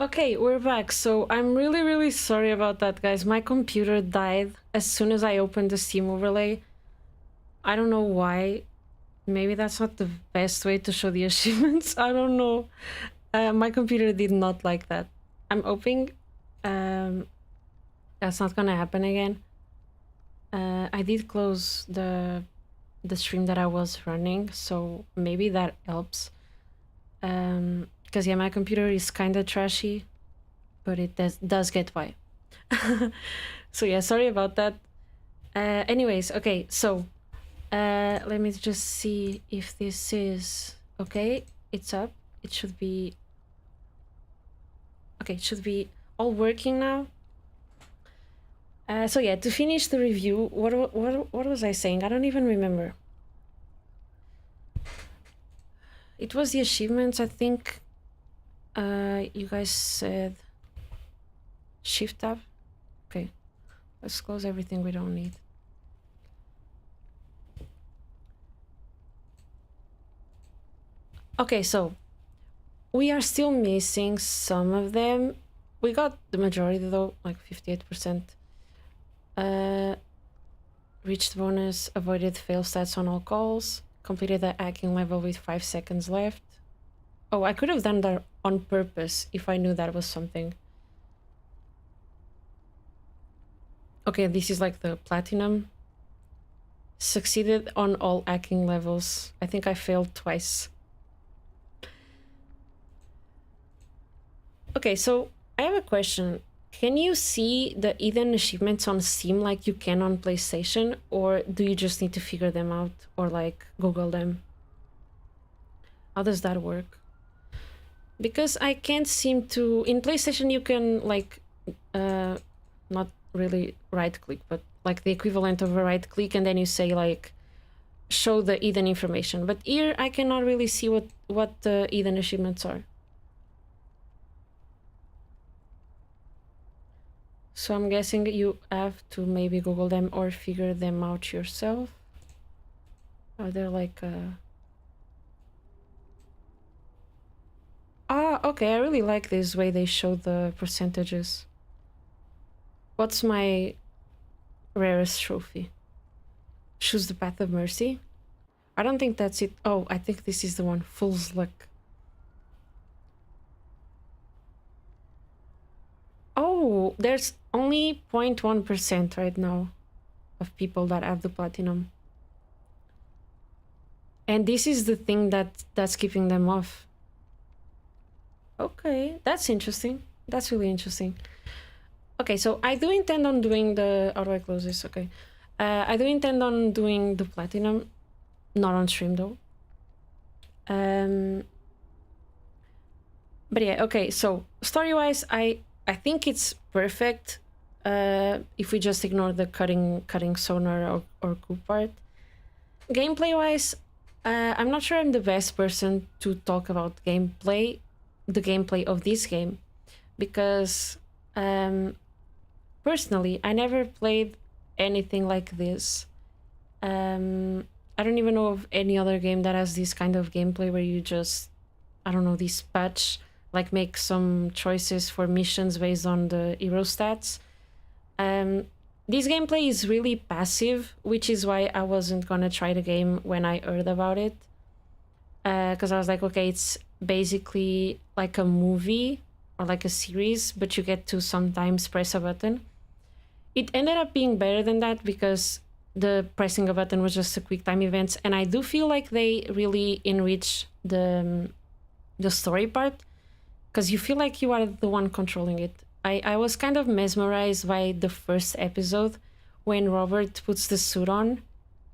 Okay, we're back. So I'm really sorry about that, guys. My computer died as soon as I opened the Steam overlay. I don't know why. Maybe that's not the best way to show the achievements. I don't know. My computer did not like that. I'm hoping that's not gonna happen again. I did close the stream that I was running, so maybe that helps. Because yeah, my computer is kind of trashy, but it does get by. So yeah, sorry about that. Anyways, okay, so let me just see if this is okay. It's up. It should be okay. It should be all working now. So yeah, to finish the review, what was I saying? I don't even remember. It was the achievements, I think. You guys said shift tab. Okay, let's close everything we don't need. Okay, so we are still missing some of them. We got the majority though, like 58%. Reached bonus, avoided fail stats on all calls, completed the hacking level with 5 seconds left. Oh, I could have done that on purpose if I knew that was something. Okay, this is like the platinum. Succeeded on all hacking levels. I think I failed twice. Okay, so I have a question. Can you see the hidden achievements on Steam like you can on PlayStation, or do you just need to figure them out or like Google them? How does that work? Because I can't seem to... In PlayStation you can like not really right click, but like the equivalent of a right click, and then you say like show the hidden information. But here I cannot really see what the hidden achievements are. So I'm guessing you have to maybe Google them or figure them out yourself. Are there like Ah, okay, I really like this way they show the percentages. What's my rarest trophy? Choose the Path of Mercy? I don't think that's it. Oh, I think this is the one. Fool's Luck. Oh, there's only 0.1% right now of people that have the platinum. And this is the thing that's keeping them off. Okay, that's interesting. That's really interesting. Okay, so I do intend on doing the... How do I close this? Okay. I do intend on doing the platinum. Not on stream, though. But yeah, okay, so story-wise, I think it's perfect if we just ignore the cutting sonar or coup part. Gameplay-wise, I'm not sure I'm the best person to talk about gameplay, the gameplay of this game, because personally, I never played anything like this. I don't even know of any other game that has this kind of gameplay where you just, I don't know, dispatch, like make some choices for missions based on the hero stats. This gameplay is really passive, which is why I wasn't gonna try the game when I heard about it. Because I was like, okay, it's basically like a movie or like a series, but you get to sometimes press a button. It ended up being better than that because the pressing a button was just a quick time event, and I do feel like they really enrich the story part, because you feel like you are the one controlling it. I was kind of mesmerized by the first episode when Robert puts the suit on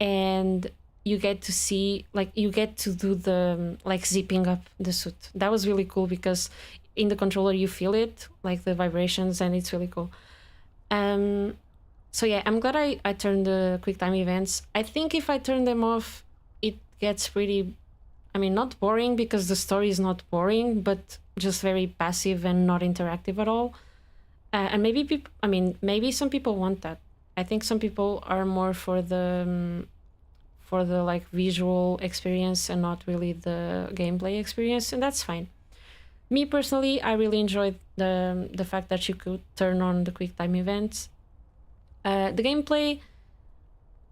and you get to see, like, you get to do the like zipping up the suit. That was really cool because in the controller you feel it, like the vibrations, and it's really cool. So yeah, I'm glad I turned the quick time events. I think if I turn them off, it gets pretty, I mean, not boring because the story is not boring, but just very passive and not interactive at all. And maybe people, I mean, maybe some people want that. I think some people are more for the like visual experience and not really the gameplay experience, and that's fine. Me personally, I really enjoyed the fact that you could turn on the quick time events. The gameplay,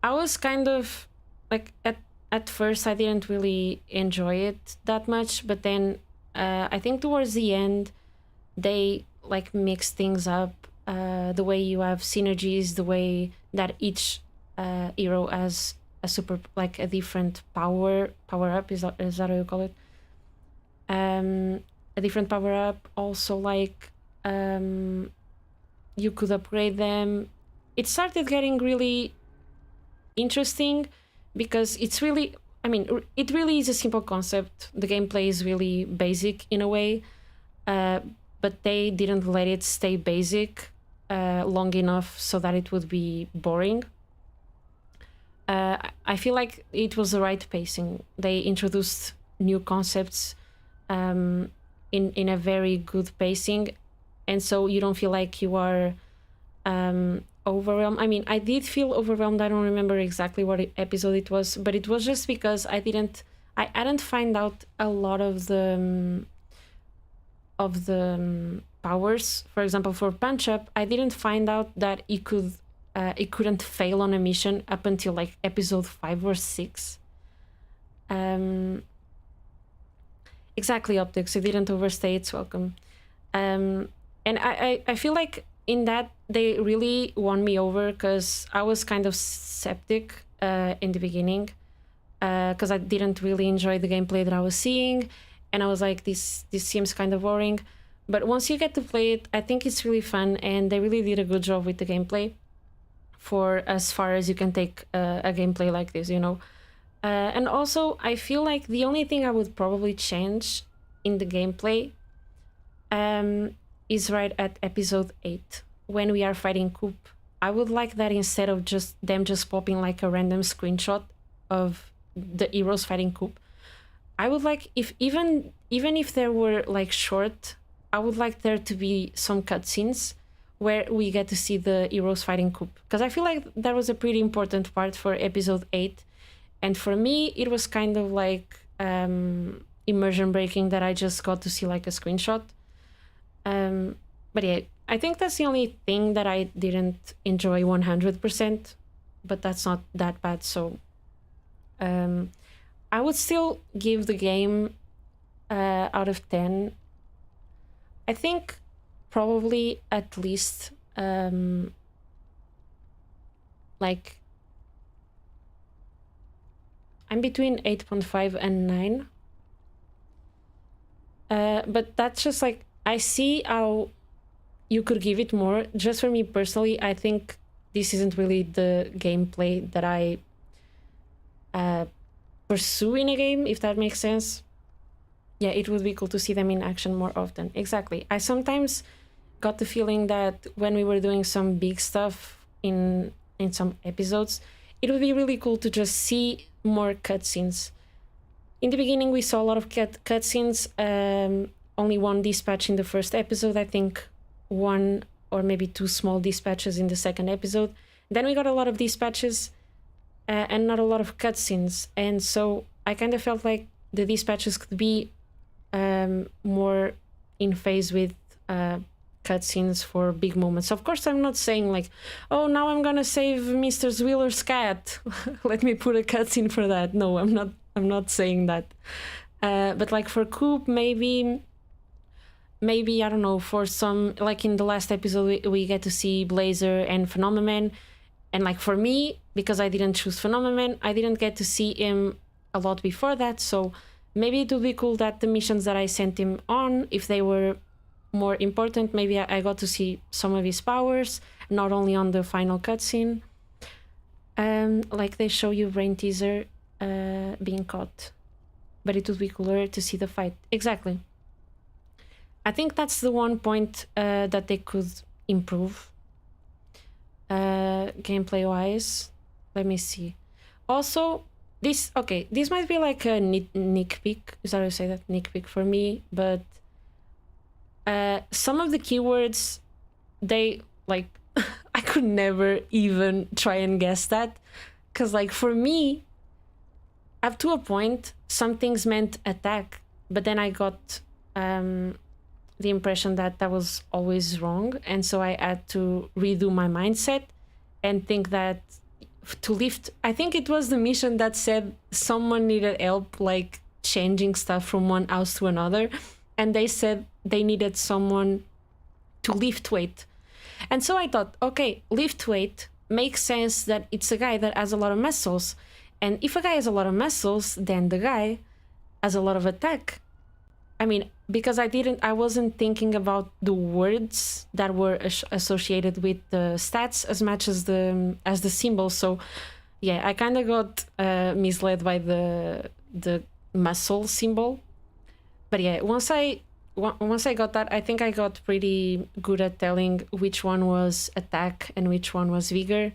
I was kind of like at first I didn't really enjoy it that much, but then I think towards the end they like mix things up. The way you have synergies, the way that each hero has a super like a different power up, is that how you call it? A different power up. Also, like you could upgrade them. It started getting really interesting because it's really, I mean, it really is a simple concept. The gameplay is really basic in a way, but they didn't let it stay basic long enough so that it would be boring. I feel like it was the right pacing. They introduced new concepts in a very good pacing, and so you don't feel like you are overwhelmed. I mean, I did feel overwhelmed. I don't remember exactly what episode it was, but it was just because I hadn't find out a lot of the powers. For example, for punch up, I didn't find out that it couldn't fail on a mission up until like episode 5 or 6. Exactly, optics. It didn't overstay its welcome. And I feel like in that they really won me over because I was kind of skeptic in the beginning because I didn't really enjoy the gameplay that I was seeing, and I was like, this seems kind of boring. But once you get to play it, I think it's really fun, and they really did a good job with the gameplay for as far as you can take a gameplay like this, you know. And also, I feel like the only thing I would probably change in the gameplay is right at episode 8 when we are fighting Coop. I would like that instead of just them just popping like a random screenshot of the heroes fighting Coop. I would like if even if there were like short, I would like there to be some cutscenes where we get to see the heroes fighting Coop, because I feel like that was a pretty important part for episode 8, and for me it was kind of like immersion breaking that I just got to see like a screenshot. But yeah, I think that's the only thing that I didn't enjoy 100%, but that's not that bad. So I would still give the game out of 10. I think probably at least like I'm between 8.5 and 9. But that's just like, I see how you could give it more. Just for me personally, I think this isn't really the gameplay that I pursue in a game, if that makes sense. Yeah, it would be cool to see them in action more often. Exactly. I sometimes got the feeling that when we were doing some big stuff in some episodes, it would be really cool to just see more cutscenes. In the beginning, we saw a lot of cutscenes. Only one dispatch in the first episode, I think one or maybe 2 small dispatches in the second episode. Then we got a lot of dispatches and not a lot of cutscenes. And so I kind of felt like the dispatches could be more in phase with cutscenes for big moments. Of course, I'm not saying like, oh, now I'm gonna save Mr. Zwiller's cat. Let me put a cutscene for that. No, I'm not saying that. But like for Coop, maybe I don't know, for some, like in the last episode we get to see Blazer and Phenomenon, and like for me, because I didn't choose Phenomenon, I didn't get to see him a lot before that. So maybe it would be cool that the missions that I sent him on, if they were more important, maybe I got to see some of his powers, not only on the final cutscene. Like they show you Brain Teaser being caught, but it would be cooler to see the fight. Exactly. I think that's the one point that they could improve gameplay wise. Let me see. Also, this might be like a nitpick. Is that how you say that? Nitpick for me, but some of the keywords, they like I could never even try and guess that, because like for me, up to a point, some things meant attack, but then I got the impression that that was always wrong, and so I had to redo my mindset and think that to lift, I think it was the mission that said someone needed help like changing stuff from one house to another, and they said they needed someone to lift weight. And so I thought, okay, lift weight makes sense that it's a guy that has a lot of muscles, and if a guy has a lot of muscles, then the guy has a lot of attack. I mean, because I wasn't thinking about the words that were associated with the stats as much as the symbols. So yeah, I kind of got misled by the muscle symbol. But yeah, once I got that, I think I got pretty good at telling which one was attack and which one was vigor,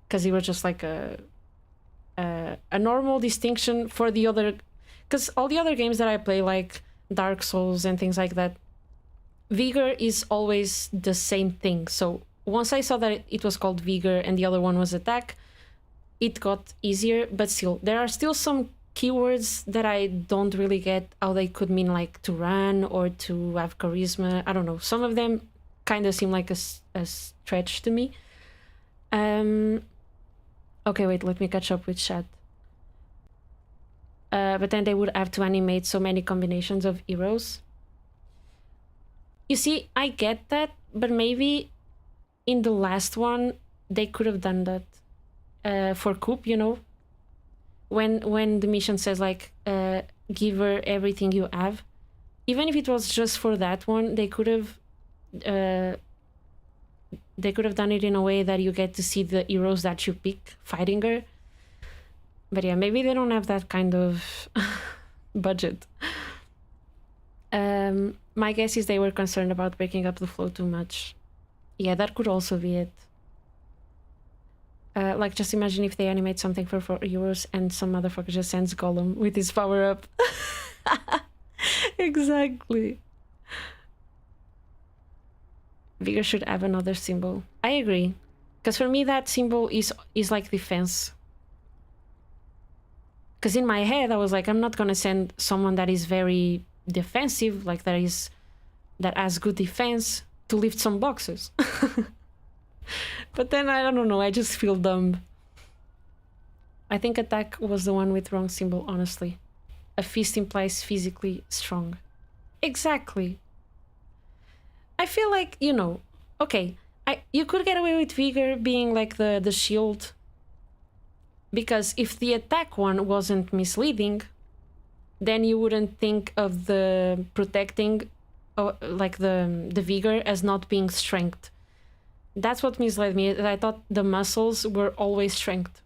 because it was just like a normal distinction for the other, because all the other games that I play, like Dark Souls and things like that, vigor is always the same thing. So once I saw that it was called vigor and the other one was attack, it got easier. But still, there are still some keywords that I don't really get how they could mean, like to run or to have charisma. I don't know. Some of them kind of seem like a stretch to me. Okay, wait, let me catch up with chat. But then they would have to animate so many combinations of heroes. You see, I get that, but maybe in the last one they could have done that for Coop, you know, when the mission says like give her everything you have, even if it was just for that one, they could have done it in a way that you get to see the heroes that you pick fighting her. But yeah, maybe they don't have that kind of budget. My guess is they were concerned about breaking up the flow too much. Yeah, that could also be it. Like, just imagine if they animate something for 4 euros and some motherfucker just sends Gollum with his power up. Exactly. Vigor should have another symbol. I agree. Because for me, that symbol is like defense. Because in my head, I was like, I'm not going to send someone that is very defensive, like that has good defense, to lift some boxes. But then, I don't know, I just feel dumb. I think attack was the one with wrong symbol, honestly. A fist implies physically strong. Exactly. I feel like, you know, okay, you could get away with vigor being like the shield, because if the attack one wasn't misleading, then you wouldn't think of the protecting, like the vigor, as not being strength. That's what misled me. I thought the muscles were always strength,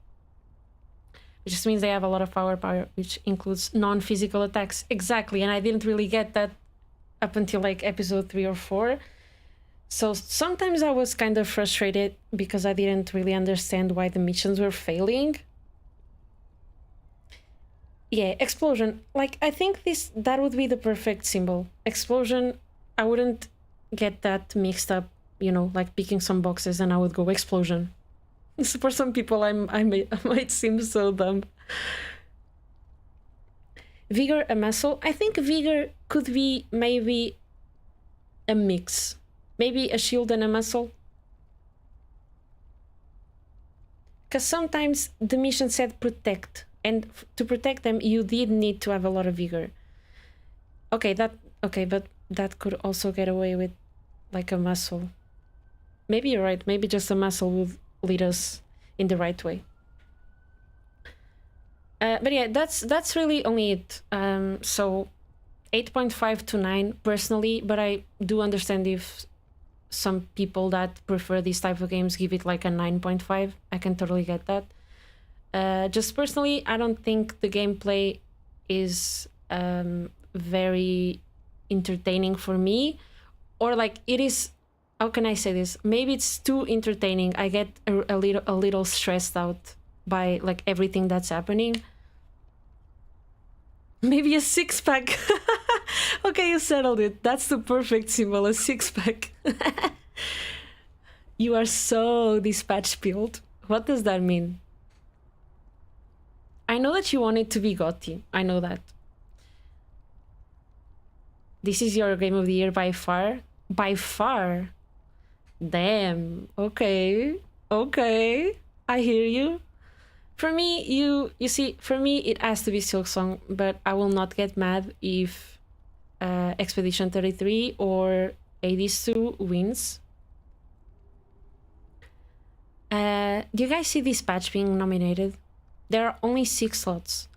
which just means they have a lot of power, which includes non-physical attacks. Exactly, and I didn't really get that up until like episode 3 or 4. So sometimes I was kind of frustrated because I didn't really understand why the missions were failing. Yeah, explosion. Like, I think that would be the perfect symbol. Explosion, I wouldn't get that mixed up, you know, like picking some boxes and I would go explosion. For some people, I might seem so dumb. Vigor, a muscle. I think vigor could be maybe a mix. Maybe a shield and a muscle. Because sometimes the mission said protect. And to protect them, you did need to have a lot of vigor. Okay, but that could also get away with like a muscle. Maybe you're right. Maybe just a muscle would lead us in the right way. But yeah, that's really only it. So 8.5 to 9 personally, but I do understand if some people that prefer these type of games give it like a 9.5. I can totally get that. Just personally, I don't think the gameplay is very entertaining for me, or like it is. How can I say this? Maybe it's too entertaining. I get a little stressed out by like everything that's happening. Maybe a 6-pack. Okay, you settled it. That's the perfect symbol, a 6-pack. You are so dispatch built. What does that mean? I know that you want it to be Gotti. I know that. This is your game of the year by far? By far? Damn. Okay. Okay. I hear you. For me, you see, for me, it has to be Silksong, but I will not get mad if Expedition 33 or Hades 2 wins. Do you guys see this patch being nominated? There are only 6 slots.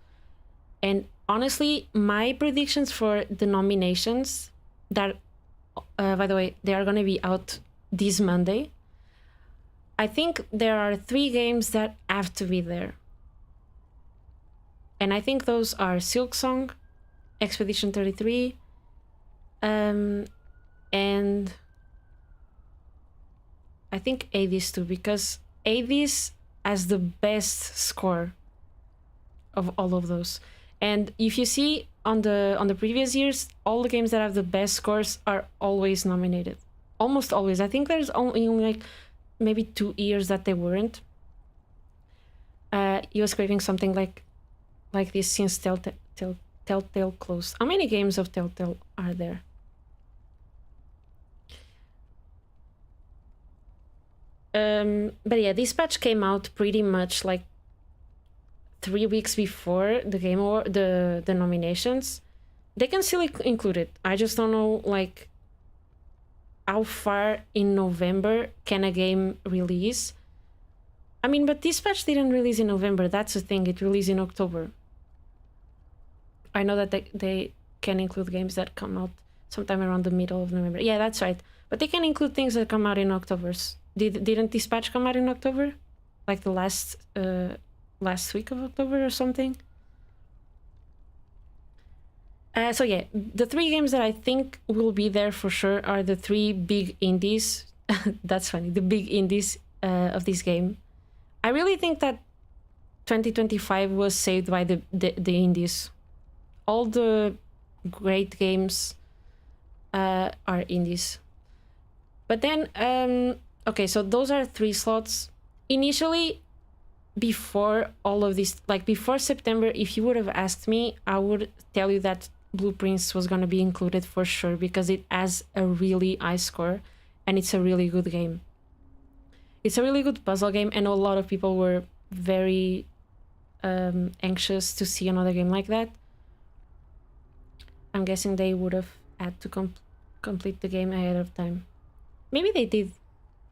And honestly, my predictions for the nominations that, by the way, they are going to be out this Monday. I think there are 3 games that have to be there. And I think those are Silksong, Expedition 33, and I think Hades too, because Hades has the best score of all of those. And if you see on the previous years, all the games that have the best scores are always nominated. Almost always. I think there's only like maybe 2 years that they weren't. You was craving something like this since Telltale closed. How many games of Telltale are there? But yeah, this patch came out pretty much like 3 weeks before the game or the nominations. They can still include it. I just don't know like how far in November can a game release. I mean, but this patch didn't release in November. That's the thing. It released in October. I know that they can include games that come out sometime around the middle of November. Yeah, that's right. But they can include things that come out in October. Didn't this patch come out in October? Like the last week of October or something? So yeah, the 3 games that I think will be there for sure are the 3 big indies. That's funny. The big indies of this game. I really think that 2025 was saved by the indies. All the great games are indies. But then, okay, so those are 3 slots. Initially, before all of this, like before September, if you would have asked me, I would tell you that Blueprints was going to be included for sure because it has a really high score and it's a really good game. It's a really good puzzle game, and a lot of people were very anxious to see another game like that. I'm guessing they would have had to complete the game ahead of time. Maybe they did.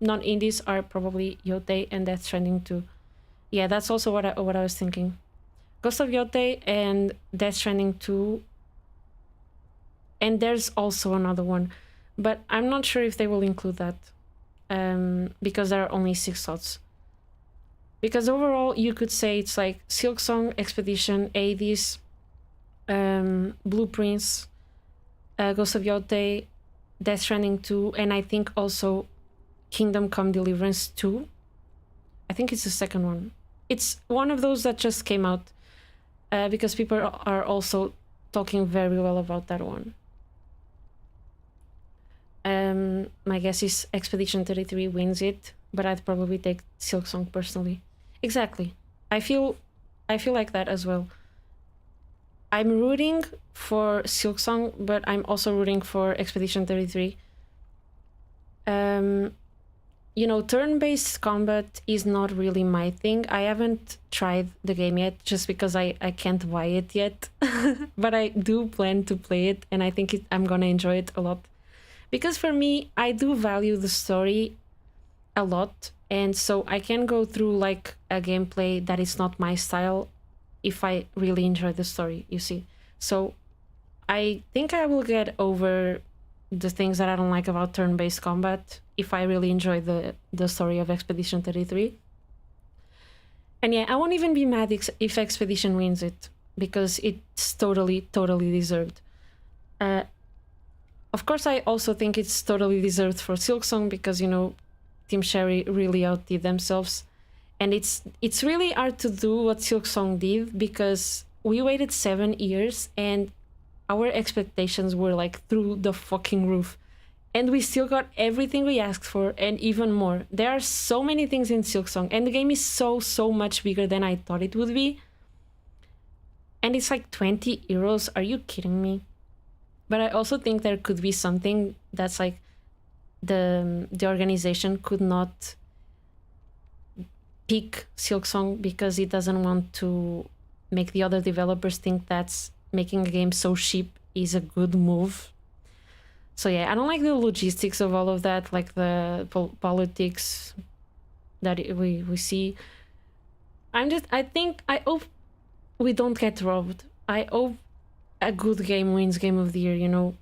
Non-indies are probably Yote and Death Stranding 2. Yeah, that's also what I was thinking. Ghost of Yote and Death Stranding 2. And there's also another one. But I'm not sure if they will include that. Because there are only 6 slots. Because overall, you could say it's like Silksong, Expedition, Hades, Blueprints, Ghost of Yote, Death Stranding 2, and I think also Kingdom Come Deliverance 2. I think it's the second one. It's one of those that just came out because people are also talking very well about that one. My guess is Expedition 33 wins it, but I'd probably take Silksong personally. Exactly. I feel like that as well. I'm rooting for Silksong, but I'm also rooting for Expedition 33. You know, turn-based combat is not really my thing. I haven't tried the game yet just because I can't buy it yet. But I do plan to play it, and I think I'm gonna enjoy it a lot. Because for me, I do value the story a lot, and so I can go through like a gameplay that is not my style if I really enjoy the story, you see. So I think I will get over the things that I don't like about turn-based combat if I really enjoy the story of Expedition 33. And yeah, I won't even be mad if Expedition wins it, because it's totally deserved. Of course, I also think it's totally deserved for Silksong because, you know, Team Sherry really outdid themselves. And it's really hard to do what Silksong did because we waited 7 years and our expectations were like through the fucking roof. And we still got everything we asked for and even more. There are so many things in Silksong and the game is so much bigger than I thought it would be. And it's like 20 euros. Are you kidding me? But I also think there could be something that's like the organization could not pick Silksong because it doesn't want to make the other developers think that's making a game so cheap is a good move. So yeah, I don't like the logistics of all of that, like the politics that we see. I hope we don't get robbed. I hope a good game wins Game of the Year, you know.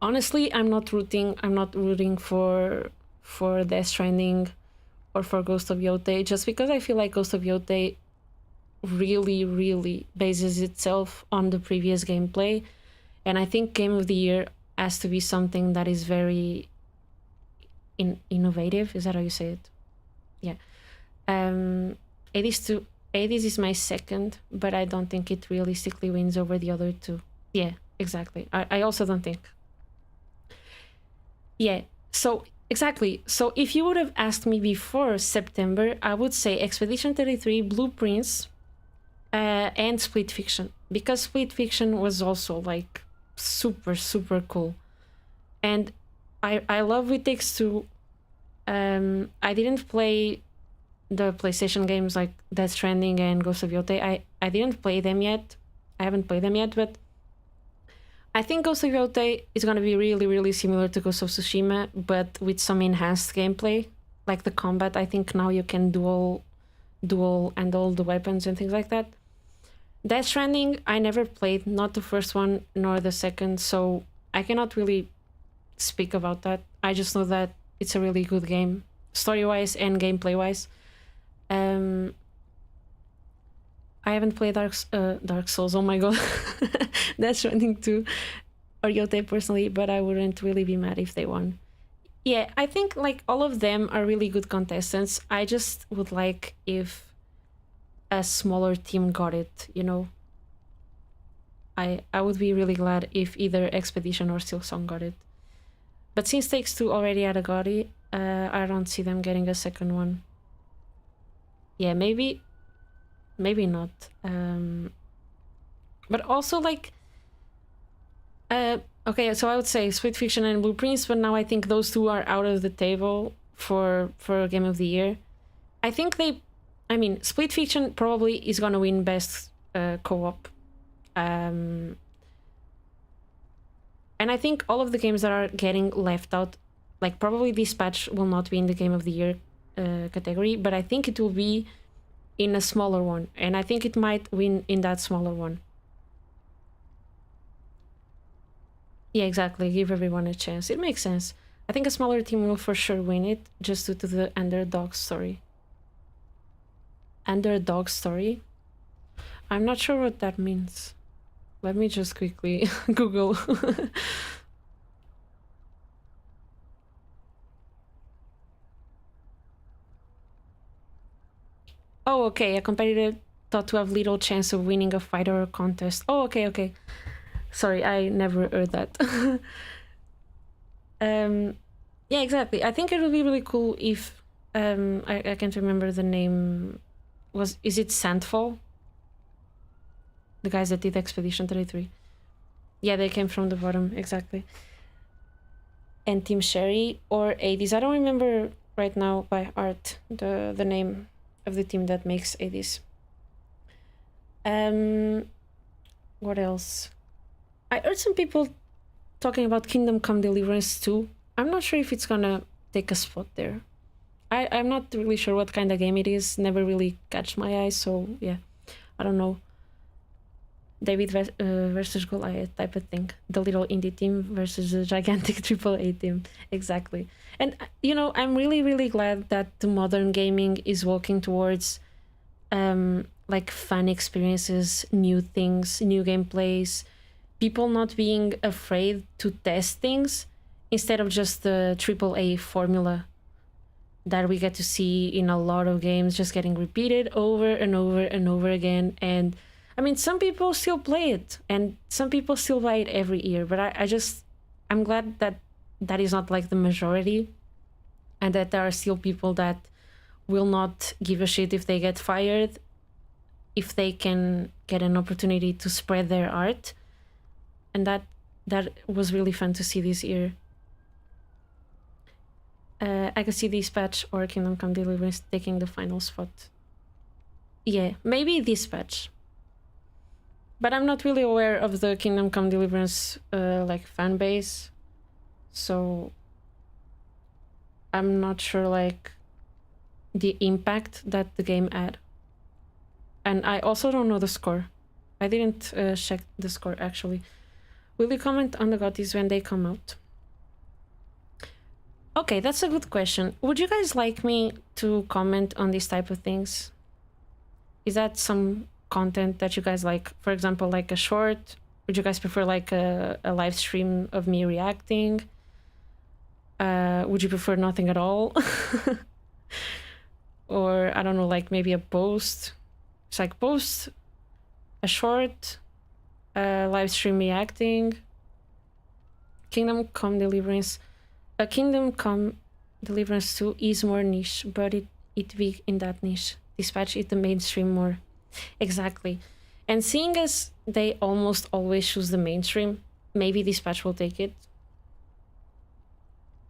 Honestly, I'm not rooting for Death Stranding or for Ghost of Yotei, just because I feel like Ghost of Yotei really, really bases itself on the previous gameplay. And I think Game of the Year has to be something that is very innovative. Is that how you say it? Yeah. Hades is my second, but I don't think it realistically wins over the other two. Yeah, exactly. I also don't think. Yeah, so exactly. So if you would have asked me before September, I would say Expedition 33, Blueprints, and Split Fiction. Because Split Fiction was also like super, super cool. And I love It Takes Two. I didn't play the PlayStation games like Death Stranding and Ghost of Yotei. I didn't play them yet. I haven't played them yet, but I think Ghost of Yotei is going to be really, really similar to Ghost of Tsushima, but with some enhanced gameplay. Like the combat, I think now you can dual handle the weapons and things like that. Death Stranding, I never played, not the first one nor the second, so I cannot really speak about that. I just know that it's a really good game, story-wise and gameplay-wise. I haven't played Dark Souls, oh my god. That's running too. Or Yotei personally, but I wouldn't really be mad if they won. Yeah, I think like all of them are really good contestants. I just would like if a smaller team got it, you know. I would be really glad if either Expedition or Silksong got it. But since Takes Two already had a GOTY, I don't see them getting a second one. Yeah, maybe not. But also like okay, so I would say Split Fiction and Blueprints, but now I think those two are out of the table for Game of the Year. I think Split Fiction probably is gonna win best co-op. And I think all of the games that are getting left out, like probably Dispatch will not be in the Game of the Year category, but I think it will be in a smaller one, and I think it might win in that smaller one. Yeah, exactly. Give everyone a chance. It makes sense. I think a smaller team will for sure win it, just due to the underdog story. Underdog story? I'm not sure what that means. Let me just quickly Google. Oh, okay. A competitor thought to have little chance of winning a fight or a contest. Oh, okay. Sorry, I never heard that. Yeah, exactly. I think it would be really cool if I can't remember the name. Is it Sandfall? The guys that did Expedition 33. Yeah, they came from the bottom, exactly. And Team Sherry or Hades. I don't remember right now by heart the name of the team that makes Hades. What else? I heard some people talking about Kingdom Come Deliverance 2. I'm not sure if it's gonna take a spot there. I'm not really sure what kind of game it is. Never really catch my eye, so yeah. I don't know. David versus Goliath type of thing. The little indie team versus the gigantic AAA team. Exactly. And, you know, I'm really, really glad that the modern gaming is walking towards like fun experiences, new things, new gameplays, people not being afraid to test things instead of just the AAA formula that we get to see in a lot of games just getting repeated over and over and over again. And I mean, some people still play it and some people still buy it every year, but I'm glad that that is not like the majority, and that there are still people that will not give a shit if they get fired, if they can get an opportunity to spread their art. And that was really fun to see this year. I could see this patch or Kingdom Come Deliverance taking the final spot. Yeah, maybe this patch. But I'm not really aware of the Kingdom Come Deliverance like fan base, so I'm not sure like the impact that the game had. And I also don't know the score. I didn't check the score actually. Will you comment on the GOTYs when they come out? Okay, that's a good question. Would you guys like me to comment on these type of things? Is that some content that you guys like? For example, like a short? Would you guys prefer like a live stream of me reacting? Would you prefer nothing at all? Or I don't know, like maybe a post? It's like post, a short, live stream reacting, Kingdom Come Deliverance. A Kingdom Come Deliverance 2 is more niche, but it big in that niche. Dispatch it the mainstream more. Exactly. And seeing as they almost always choose the mainstream, maybe Dispatch will take it.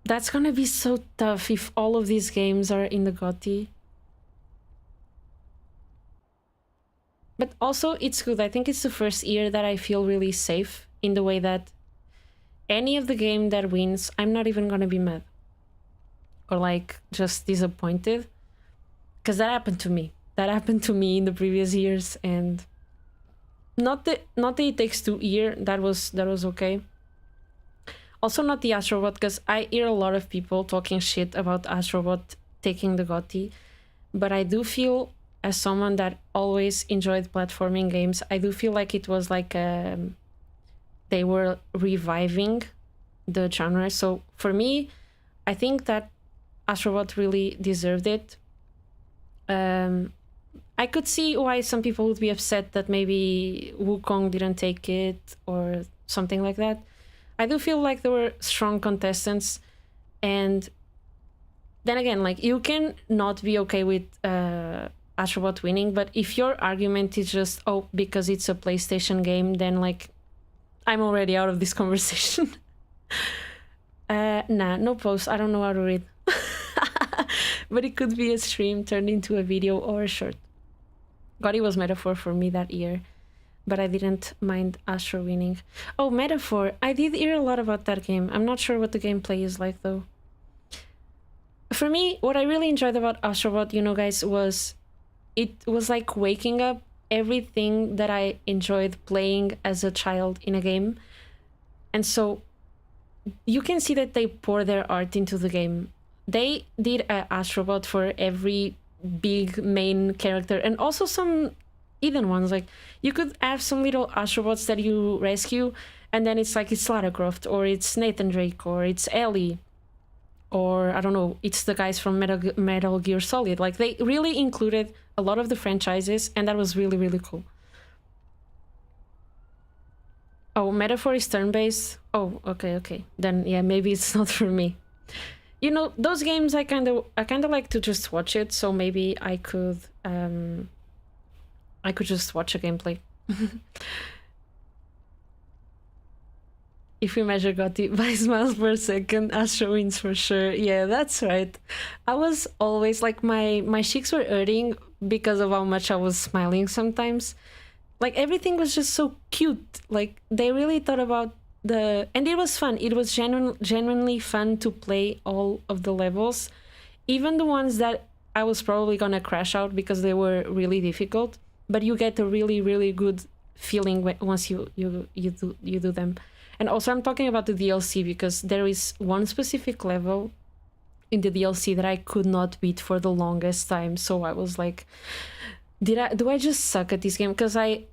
That's gonna be so tough if all of these games are in the GOTY. But also, it's good. I think it's the first year that I feel really safe in the way that any of the game that wins, I'm not even gonna be mad. Or like, just disappointed. Because that happened to me. That happened to me in the previous years, and not the It Takes Two year, that was okay. Also not the Astrobot, because I hear a lot of people talking shit about Astrobot taking the GOTY, but I do feel, as someone that always enjoyed platforming games, I do feel like it was like they were reviving the genre. So for me, I think that Astrobot really deserved it. I could see why some people would be upset that maybe Wukong didn't take it or something like that. I do feel like there were strong contestants, and then again, like, you can not be okay with Astrobot winning, but if your argument is just, oh, because it's a PlayStation game, then like, I'm already out of this conversation. Nah, no post. I don't know how to read. But it could be a stream turned into a video or a short. GOTY was Metaphor for me that year, but I didn't mind Astro winning. Oh, Metaphor. I did hear a lot about that game. I'm not sure what the gameplay is like, though. For me, what I really enjoyed about Astrobot, you know, guys, was it was like waking up everything that I enjoyed playing as a child in a game. And so you can see that they pour their art into the game. They did an Astrobot for every big main character, and also some hidden ones. Like, you could have some little Astrobots that you rescue, and then it's like it's Lara Croft, or it's Nathan Drake, or it's Ellie, or I don't know, it's the guys from Metal Gear Solid. Like, they really included a lot of the franchises, and that was really, really cool. Oh, Metaphor is turn-based? Oh, okay. Then, yeah, maybe it's not for me. You know, those games, I kind of like to just watch it, so maybe I could just watch a gameplay. If we measure GOTY by smiles per second, Astro wins for sure. Yeah, that's right. I was always like, my cheeks were hurting because of how much I was smiling sometimes. Like, everything was just so cute. Like, they really thought about and it was fun. It was genuinely fun to play all of the levels, even the ones that I was probably gonna crash out because they were really difficult. But you get a really, really good feeling once you do them. And also, I'm talking about the DLC, because there is one specific level in the DLC that I could not beat for the longest time. So I was like, do I just suck at this game? Because I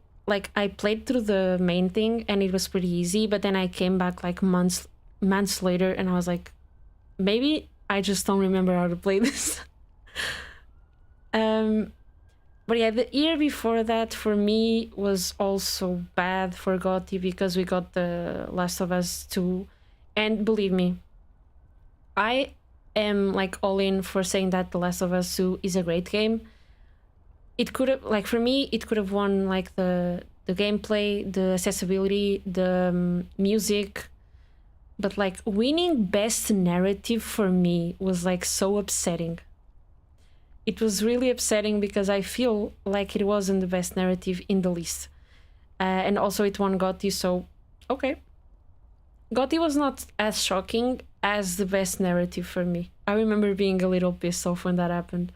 played through the main thing and it was pretty easy, but then I came back like months later and I was like, maybe I just don't remember how to play this. But yeah, the year before that for me was also bad for GOTY, because we got The Last of Us 2, and believe me, I am like all in for saying that The Last of Us 2 is a great game. It could have, like, for me, it could have won like the the gameplay, the accessibility, the music. But like winning best narrative for me was like so upsetting. It was really upsetting because I feel like it wasn't the best narrative in the list. And also it won GOTY, so okay. GOTY was not as shocking as the best narrative for me. I remember being a little pissed off when that happened.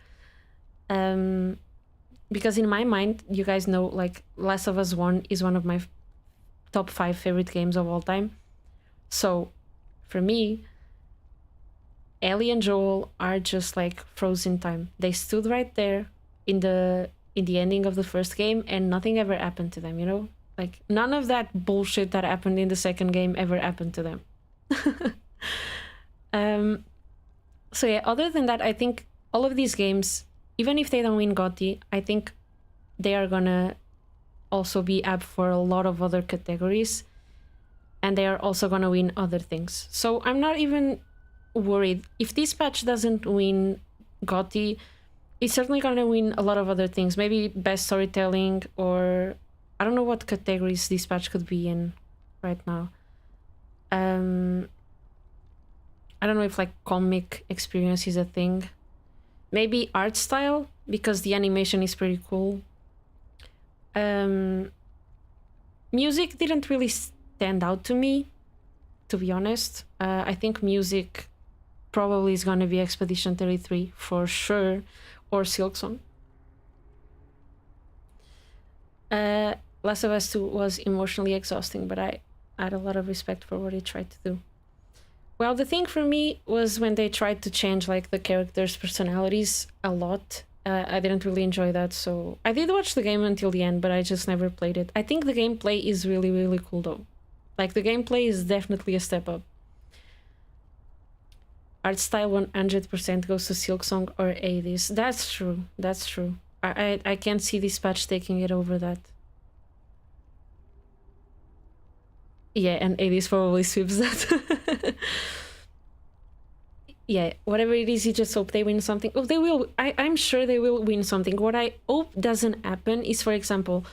Because in my mind, you guys know, like, Last of Us 1 is one of my top 5 favorite games of all time. So, for me, Ellie and Joel are just like frozen time. They stood right there in the ending of the first game and nothing ever happened to them, you know? Like, none of that bullshit that happened in the second game ever happened to them. So yeah, other than that, I think all of these games, even if they don't win GOTY, I think they are gonna also be up for a lot of other categories, and they are also gonna win other things. So I'm not even worried. If this patch doesn't win GOTY, it's certainly gonna win a lot of other things. Maybe best storytelling, or I don't know what categories this patch could be in right now. I don't know if like comic experience is a thing. Maybe art style, because the animation is pretty cool. Music didn't really stand out to me, to be honest. I think music probably is going to be Expedition 33 for sure, or Silksong. Last of Us 2 was emotionally exhausting, but I had a lot of respect for what it tried to do. Well, the thing for me was when they tried to change like the characters' personalities a lot. I didn't really enjoy that, so I did watch the game until the end, but I just never played it. I think the gameplay is really, really cool though. Like, the gameplay is definitely a step up. Art style 100% goes to Silksong or Hades. That's true. That's true. I can't see this patch taking it over that. Yeah, and Hades probably sweeps that. Yeah, whatever it is, you just hope they win something. Oh, they will. I'm sure they will win something. What I hope doesn't happen is, for example,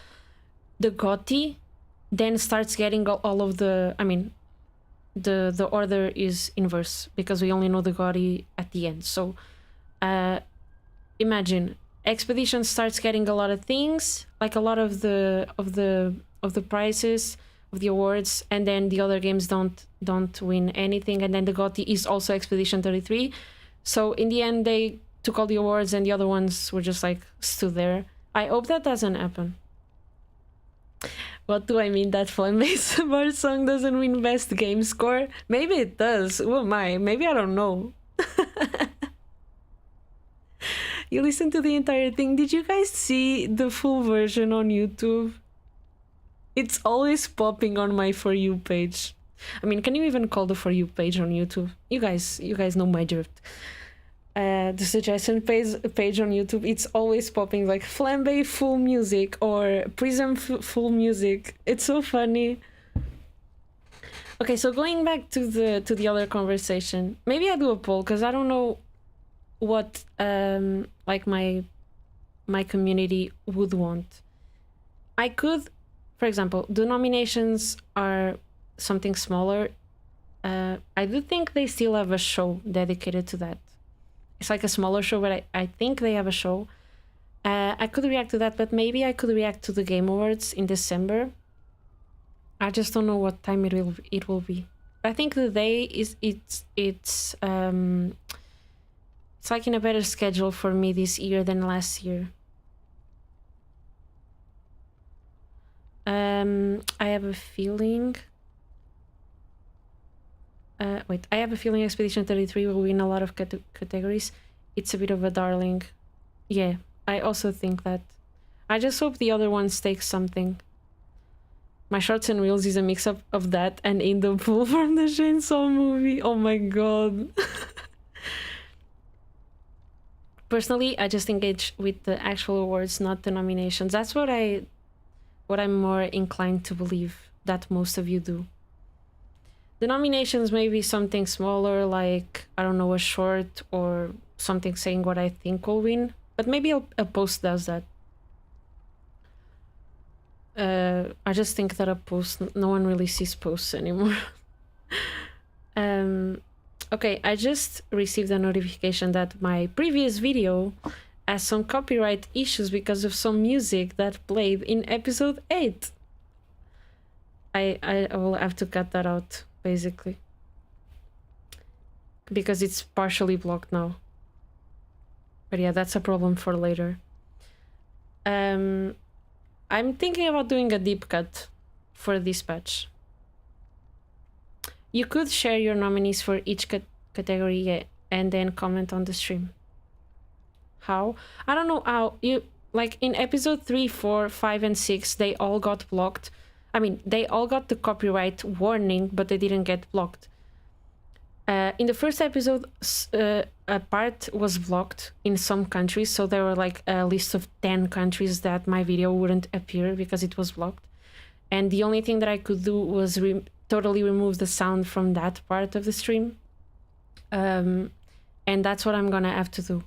the GOTY then starts getting all of the... I mean, the order is inverse because we only know the GOTY at the end. So imagine Expedition starts getting a lot of things, like a lot of the prizes, of the awards, and then the other games don't win anything, and then the GOTY is also Expedition 33. So in the end, they took all the awards and the other ones were just like stood there. I hope that doesn't happen. What do I mean that Flame's Bird Song doesn't win best game score? Maybe it does. Who am I? Maybe I don't know. You listen to the entire thing. Did you guys see the full version on YouTube? It's always popping on my For You page. I mean, can you even call the For You page on YouTube? You guys know my drift. The suggestion page on YouTube, it's always popping like Flambe full music or Prism full music. It's so funny. Okay, so going back to the other conversation, maybe I do a poll because I don't know what like my community would want. I could, for example, the nominations are something smaller. I do think they still have a show dedicated to that. It's like a smaller show, but I think they have a show. I could react to that, but maybe I could react to the Game Awards in December. I just don't know what time it will be. I think the day is it's like in a better schedule for me this year than last year. I have a feeling. I have a feeling Expedition 33 will win a lot of categories. It's a bit of a darling. Yeah, I also think that. I just hope the other ones take something. My Shorts and Reels is a mix-up of that and In the Pool from the Chainsaw movie. Oh my god. Personally, I just engage with the actual awards, not the nominations. That's what I'm more inclined to believe that most of you do. The nominations may be something smaller, like, I don't know, a short or something saying what I think will win, but maybe a post does that. I just think that a post, no one really sees posts anymore. Okay, I just received a notification that my previous video has some copyright issues because of some music that played in episode 8. I will have to cut that out, basically. Because it's partially blocked now. But yeah, that's a problem for later. I'm thinking about doing a deep cut for this patch. You could share your nominees for each category and then comment on the stream. How? I don't know how. You like in episode 3, 4, 5, and 6, they all got blocked. I mean, they all got the copyright warning, but they didn't get blocked. In the first episode, a part was blocked in some countries, so there were like a list of 10 countries that my video wouldn't appear because it was blocked. And the only thing that I could do was totally remove the sound from that part of the stream. And that's what I'm gonna have to do.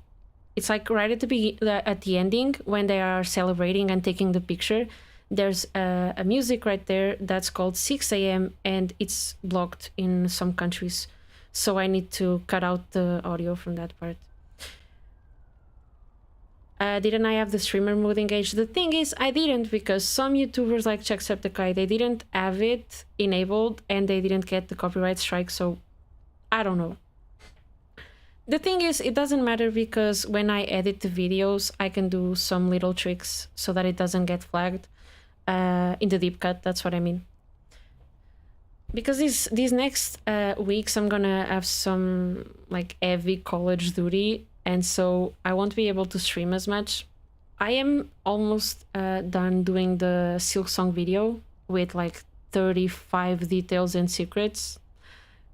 It's like right at the ending when they are celebrating and taking the picture. There's a music right there that's called 6 a.m. and it's blocked in some countries. So I need to cut out the audio from that part. Didn't I have the streamer mode engaged? The thing is, I didn't because some YouTubers like Jacksepticeye, they didn't have it enabled and they didn't get the copyright strike, so I don't know. The thing is, it doesn't matter because when I edit the videos, I can do some little tricks so that it doesn't get flagged in the deep cut, that's what I mean. Because these next weeks, I'm gonna have some like heavy college duty, and so I won't be able to stream as much. I am almost done doing the Silksong video with like 35 details and secrets,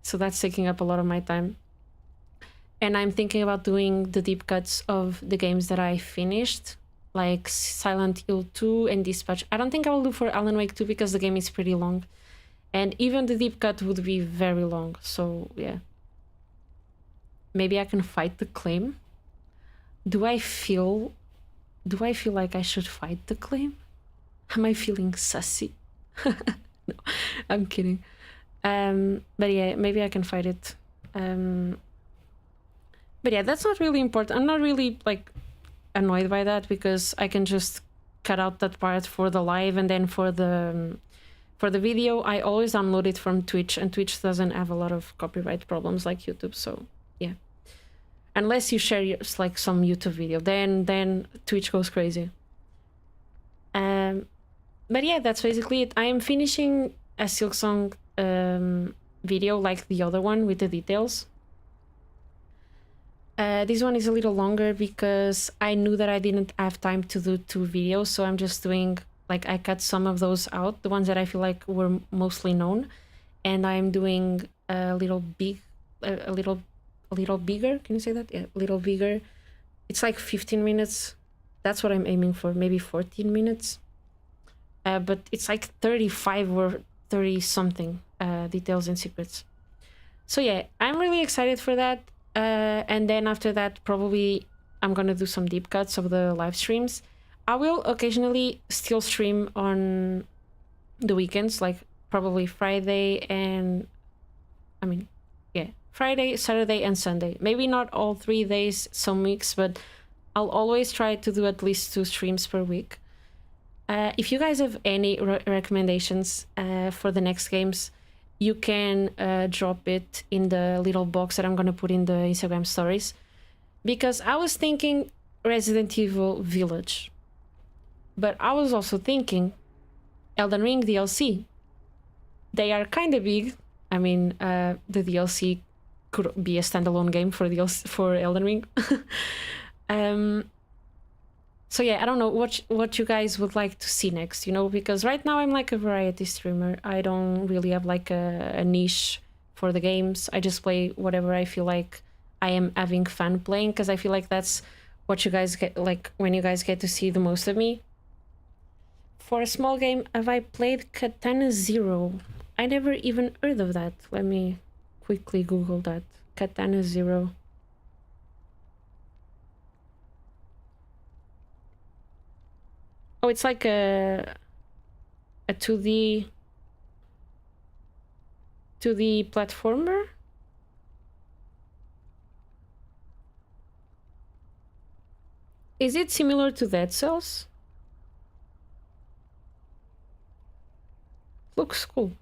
so that's taking up a lot of my time. And I'm thinking about doing the deep cuts of the games that I finished, like Silent Hill 2 and Dispatch. I don't think I will do for Alan Wake 2 because the game is pretty long. And even the deep cut would be very long, so yeah. Maybe I can fight the claim? Do I feel like I should fight the claim? Am I feeling sussy? No, I'm kidding. But yeah, maybe I can fight it. But yeah, that's not really important. I'm not really like annoyed by that because I can just cut out that part for the live, and then for the video, I always download it from Twitch, and Twitch doesn't have a lot of copyright problems like YouTube, so yeah. Unless you share like some YouTube video, then Twitch goes crazy. But yeah, that's basically it. I am finishing a Silksong video like the other one with the details. This one is a little longer because I knew that I didn't have time to do 2 videos, so I'm just doing like I cut some of those out, the ones that I feel like were mostly known, and I'm doing a little bigger. Can you say that? Yeah, a little bigger. It's like 15 minutes. That's what I'm aiming for, maybe 14 minutes. But it's like 35 or 30 something details and secrets. So yeah, I'm really excited for that. And then after that, probably I'm gonna do some deep cuts of the live streams. I will occasionally still stream on the weekends, like probably Friday and Friday, Saturday, and Sunday. Maybe not all 3 days, some weeks, but I'll always try to do at least 2 streams per week. If you guys have any recommendations for the next games, you can drop it in the little box that I'm gonna put in the Instagram stories. Because I was thinking Resident Evil Village. But I was also thinking Elden Ring DLC. They are kind of big. I mean, the DLC could be a standalone game for Elden Ring. So yeah, I don't know what you guys would like to see next, you know, because right now I'm like a variety streamer. I don't really have like a niche for the games. I just play whatever I feel like I am having fun playing, because I feel like that's what you guys get, like when you guys get to see the most of me. For a small game, have I played Katana Zero? I never even heard of that. Let me quickly Google that. Katana Zero. Oh, it's like a a 2D platformer. Is it similar to Dead Cells? Looks cool.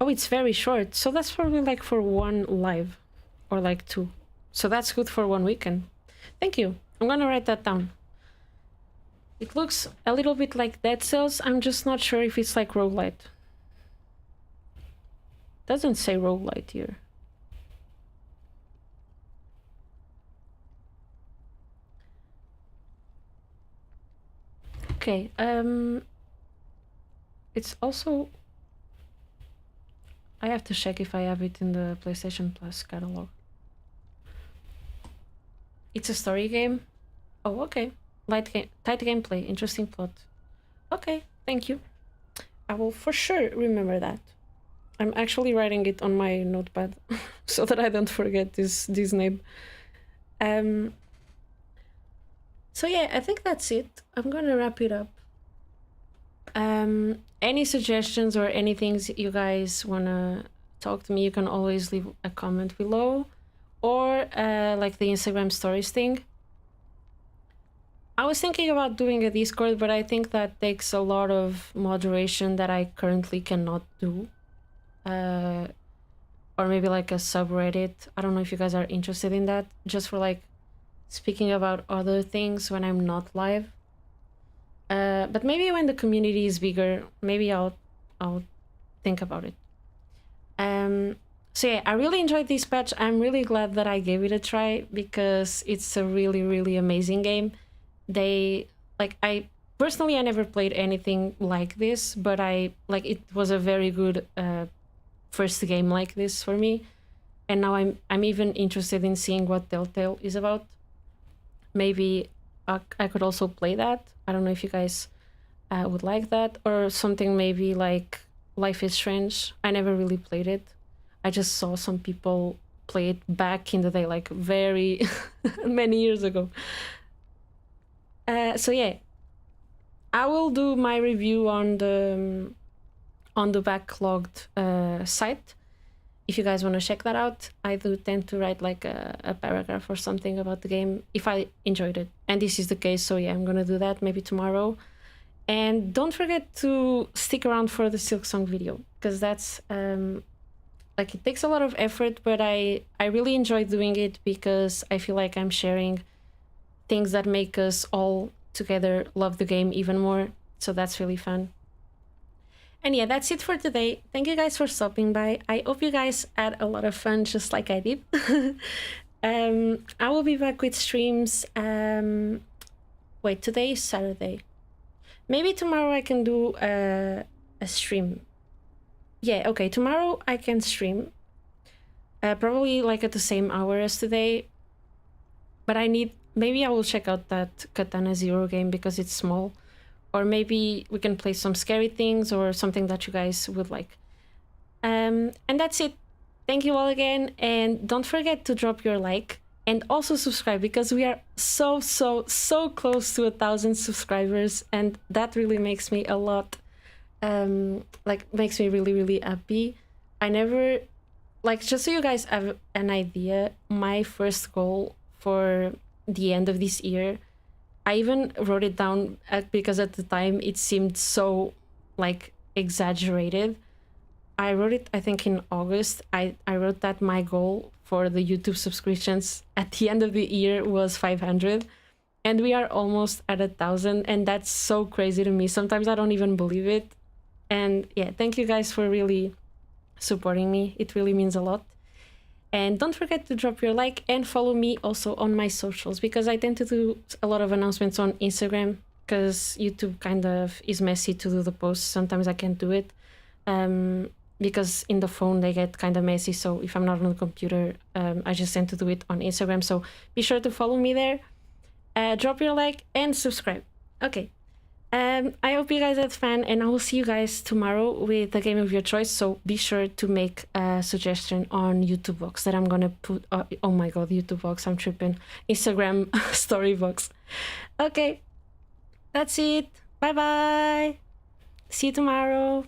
Oh, it's very short. So that's probably like for one live or like two. So that's good for one weekend. Thank you. I'm gonna write that down. It looks a little bit like Dead Cells. I'm just not sure if it's like roguelite. Doesn't say roguelite here. Okay, it's also... I have to check if I have it in the PlayStation Plus catalog. It's a story game? Oh, okay. Tight gameplay, interesting plot. Okay, thank you. I will for sure remember that. I'm actually writing it on my notepad so that I don't forget this name. So yeah, I think that's it. I'm gonna wrap it up. Any suggestions or anything you guys wanna talk to me, you can always leave a comment below, or like the Instagram stories thing. I was thinking about doing a Discord, but I think that takes a lot of moderation that I currently cannot do. Or maybe like a subreddit. I don't know if you guys are interested in that, just for like speaking about other things when I'm not live. But maybe when the community is bigger, maybe I'll think about it. So yeah, I really enjoyed this patch. I'm really glad that I gave it a try because it's a really, really amazing game. I personally, I never played anything like this, but it was a very good first game like this for me. And now I'm even interested in seeing what Telltale is about. Maybe I could also play that. I don't know if you guys would like that, or something maybe like Life is Strange. I never really played it. I just saw some people play it back in the day, like very many years ago. So yeah, I will do my review on the backlogged site. If you guys want to check that out, I do tend to write like a paragraph or something about the game if I enjoyed it. And this is the case, so yeah, I'm gonna do that maybe tomorrow. And don't forget to stick around for the Silksong video, because that's like, it takes a lot of effort, but I really enjoy doing it because I feel like I'm sharing things that make us all together love the game even more. So that's really fun. And yeah, that's it for today. Thank you guys for stopping by. I hope you guys had a lot of fun just like I did. I will be back with streams. Wait, today is Saturday. Maybe tomorrow I can do a stream. Yeah, okay, tomorrow I can stream. Probably like at the same hour as today. But maybe I will check out that Katana Zero game because it's small. Or maybe we can play some scary things or something that you guys would like. And that's it. Thank you all again. And don't forget to drop your like and also subscribe, because we are so close to 1,000 subscribers. And that really makes me a lot, makes me really, really happy. I never, just so you guys have an idea, my first goal for the end of this year, I even wrote it down because at the time it seemed so exaggerated. I wrote it, I think, in August. I wrote that my goal for the YouTube subscriptions at the end of the year was 500, and we are almost at 1,000, and that's so crazy to me. Sometimes I don't even believe it. And yeah, thank you guys for really supporting me. It really means a lot. And don't forget to drop your like and follow me also on my socials, because I tend to do a lot of announcements on Instagram because YouTube kind of is messy to do the posts. Sometimes I can't do it because in the phone they get kind of messy. So if I'm not on the computer, I just tend to do it on Instagram. So be sure to follow me there. Drop your like and subscribe. Okay. I hope you guys had fun, and I will see you guys tomorrow with the game of your choice. So be sure to make a suggestion on YouTube box that I'm gonna put. Oh my god, YouTube box! I'm tripping. Instagram story box. Okay, that's it. Bye bye. See you tomorrow.